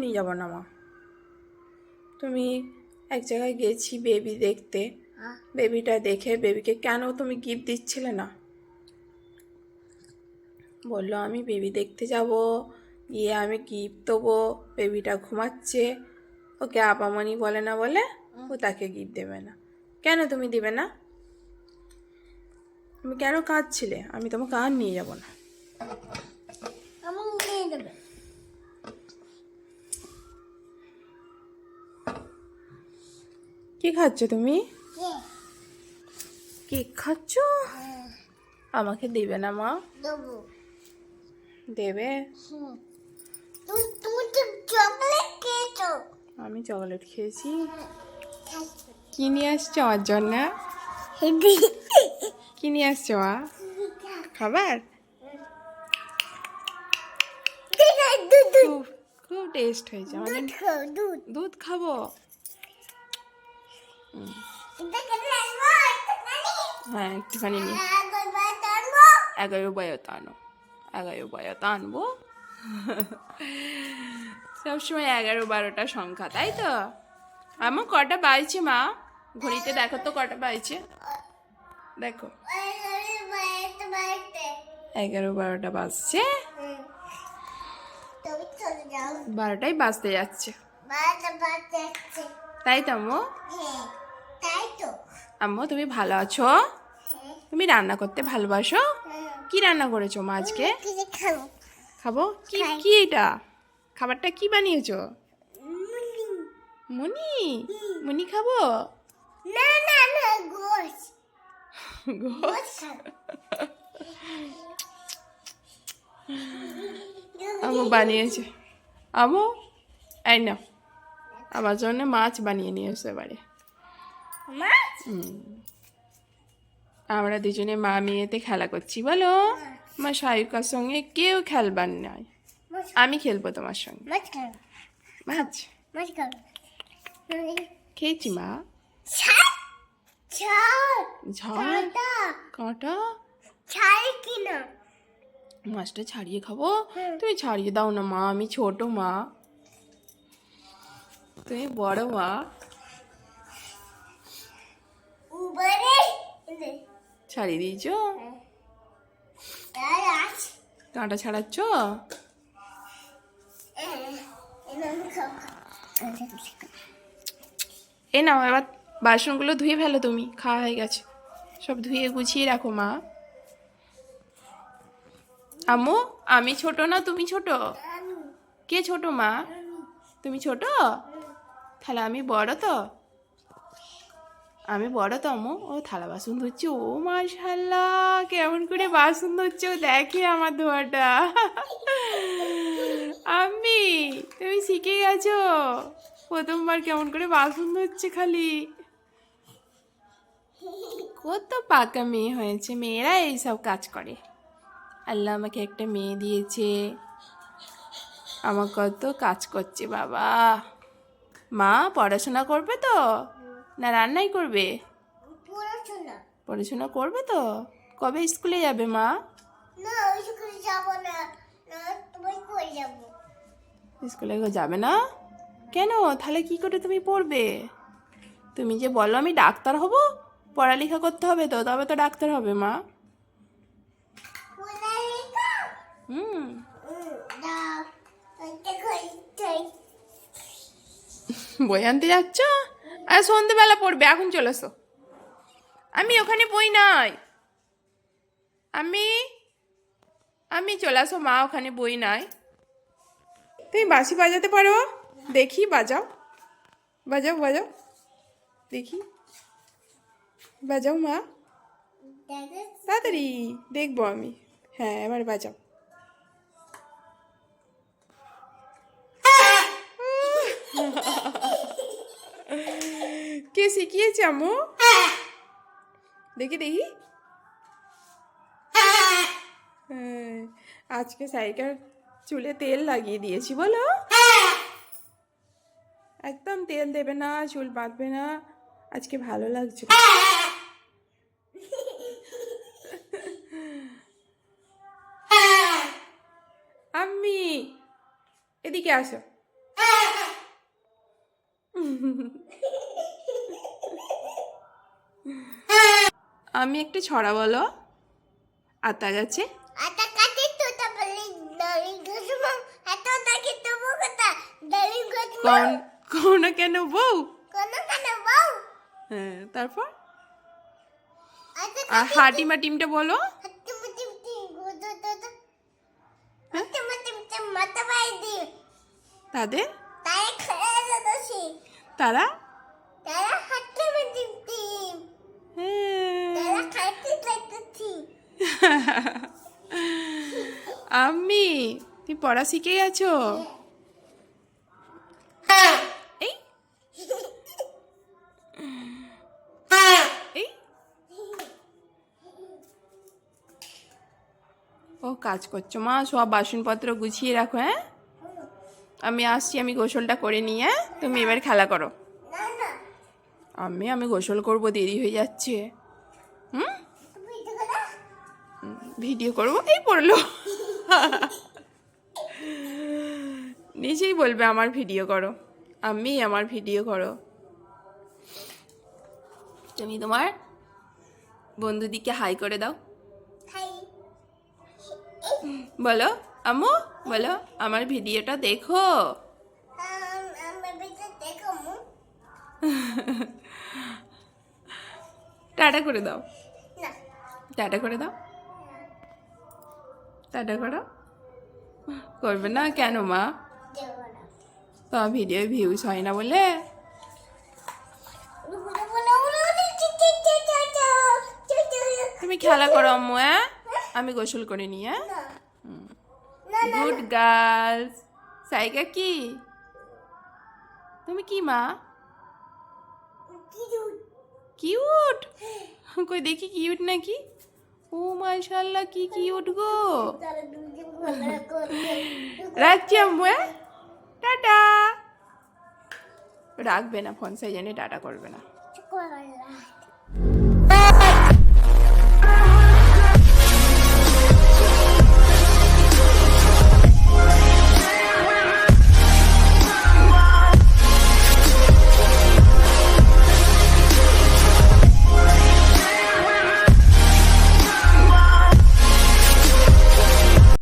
নিয়ে যাব না মা। তুমি এক জায়গায় গেছি বেবি দেখতে, বেবিটা দেখে বেবিকে কেন তুমি গিফট দিচ্ছিলে না? বললো আমি বেবি দেখতে যাব, গিয়ে আমি গিফট দেবো। বেবিটা ঘুমাচ্ছে, ওকে আপামনি বলে না বলে ও তাকে গিফট দেবে না। কেন তুমি দিবে না? তুমি কেন কাঁদছিলে? আমি তোমাকে আর নিয়ে যাব না। কি খাচ্ছ তুমি? কেক খাচ্ছ? আমাকে দেবে না মা? দেবে? আমি চকলেট খেয়েছি। কি নিয়ে আসছো আমার জন্য? কি নিয়ে আসছো মা? খাবার? খুব টেস্ট হয়েছে আমাদের। দুধ খাবো? হ্যাঁ একটুখানি নি। 11 বায়োতে আনো, 11 বায়োতে আনবো। সবসময় 11-12টা সংখ্যা, তাই তো? আমার কটা বাজছে মা? ঘড়িতে দেখো তো কটা বাজছে, দেখো। 11-12টা বাজছে। 12টাই বাজতে যাচ্ছে, তাই তো আম্মু? আম্মু তুমি ভালো আছো? তুমি রান্না করতে ভালোবাসো? কি রান্না করেছো মা আজকে? খাবো? কি কি এটা? খাবারটা কি বানিয়েছো? মুনি? মুনি খাবো? গোশ? আম্মু বানিয়েছে। আম্মু এই না, আমার জন্য মাছ বানিয়ে নিয়ে এসো এবারে। আমরা দুজনে মা মেয়েতে খেলা করছি, বলো। আমার শায়ুকার সঙ্গে কেউ খেলবার নয়, আমি খেলবো তোমার সঙ্গে। মাছ খেয়েছি মা। ঝাল কাঁটা? মাছটা ছাড়িয়ে খাবো? তুমি ছাড়িয়ে দাও না মা, আমি ছোট মা, তুমি বড় মা। ছাড়িয়ে দিয়েছ? কাঁটা ছাড়াচ্ছ? এ নাও এবার বাসনগুলো ধুয়ে ফেলো, তুমি খাওয়া হয়ে গেছে, সব ধুয়ে গুছিয়ে রাখো মা। আম্মু আমি ছোট না তুমি ছোট? কে ছোট মা? তুমি ছোট? তাহলে আমি বড় তো? আমি বড় তো আম্মু? ও থালা বাসন ধুচ্ছে, ও মাশাআল্লাহ কেমন করে বাসন ধুচ্ছে ও, দেখে আমার ধোয়াটা। আমি তুমি শিখে গেছো, প্রথমবার কেমন করে বাসন ধুচ্ছে খালি। কত পাকা মেয়ে হয়েছে, মেয়েরা এইসব কাজ করে। আল্লাহ আমাকে একটা মেয়ে দিয়েছে, আমার কত কাজ করছে বাবা। মা পড়াশোনা করবে তো না রান্নাই করবে? পড়াশোনা করবে তো? কবে স্কুলে যাবে মা? স্কুলে যাবে না কেন? তাহলে কি করে তুমি পড়বে? তুমি যে বলো আমি ডাক্তার হব, পড়ালেখা করতে হবে তো, তবে তো ডাক্তার হবে মা। বই আনতে যাচ্ছ? আর সন্ধ্যেবেলা পড়বে, এখন চলে এসো। আমি ওখানে বই নাই, আমি আমি চলে আসো মা, ওখানে বই নাই। তুমি বাঁশি বাজাতে পারো? দেখি বাজাও, বাজাও বাজাও দেখি, বাজাও মা তাড়াতাড়ি, দেখবো আমি। হ্যাঁ এবার বাজাও। কে শিখিয়েছে আম্মু? দেখি দেখি। আজকে সাইকার চুলে তেল লাগিয়ে দিয়েছি, বলো। একদম তেল দেবে না, চুল বাঁধবে না, আজকে ভালো লাগছে। আম্মি এদিকে আসো। আমি একটু ছড়া বলো। আতা গাছে আটা কাটে তো তারপরে ডালিম গাছ এত তাকে তবু কথা ডালিম গাছ কোন কোন কেন বউ? কোন কেন বউ হ্যাঁ, তারপর আটা আর হাটিমা টিমটা বলো। হাতে মুটি গোদো তো হাতে মুটি মাথা বাই দি তাদের তাই খেয়ে যাচ্ছে তারা তারা হাতে মুটি হ্যাঁ। তারা খাইতে চাইতেছি আমি তুই পড়া শিখে গেছো? এই এই ও কাজ করছো মা, সব বাসনপত্র গুছিয়ে রাখো। হ্যাঁ, আমি আসছি, আমি গোসলটা করে নিই। হ্যাঁ, তুমি এবার খেলা করো। না না আমি গোসল করবো, দেরি হয়ে যাচ্ছে। হুম, তুমি দেখো না ভিডিও করবো। এই পড়লো নিজেই বলবে আমার ভিডিও করো, আমার ভিডিও করো। তুমি তোমার বন্ধুদিকে হাই করে দাও। খাই বলো আম্মু, বলো আমার ভিডিওটা দেখো। আমি বেঁচে দেখো মু টাটা করে দাও, না টাটা করে দাও, টাটা করো। করবে না কেন মা? দেবো না তোমার ভিডিও ভিউজ হয় না বলে? তুমি খেলা করো আম্মু। হ্যাঁ, আমি গোসল করে নিই। হ্যাঁ, গুড গার্লস। সাইকা কি তুমি কি মা? কিউট? কই দেখি কিউট নাকি? ও মাশাআল্লাহ, কি কিউট গো। রাখছি আম্মু। হ্যাঁ, টাটা। রাখবে না ফোন, সেই জন্য টাটা করবে না।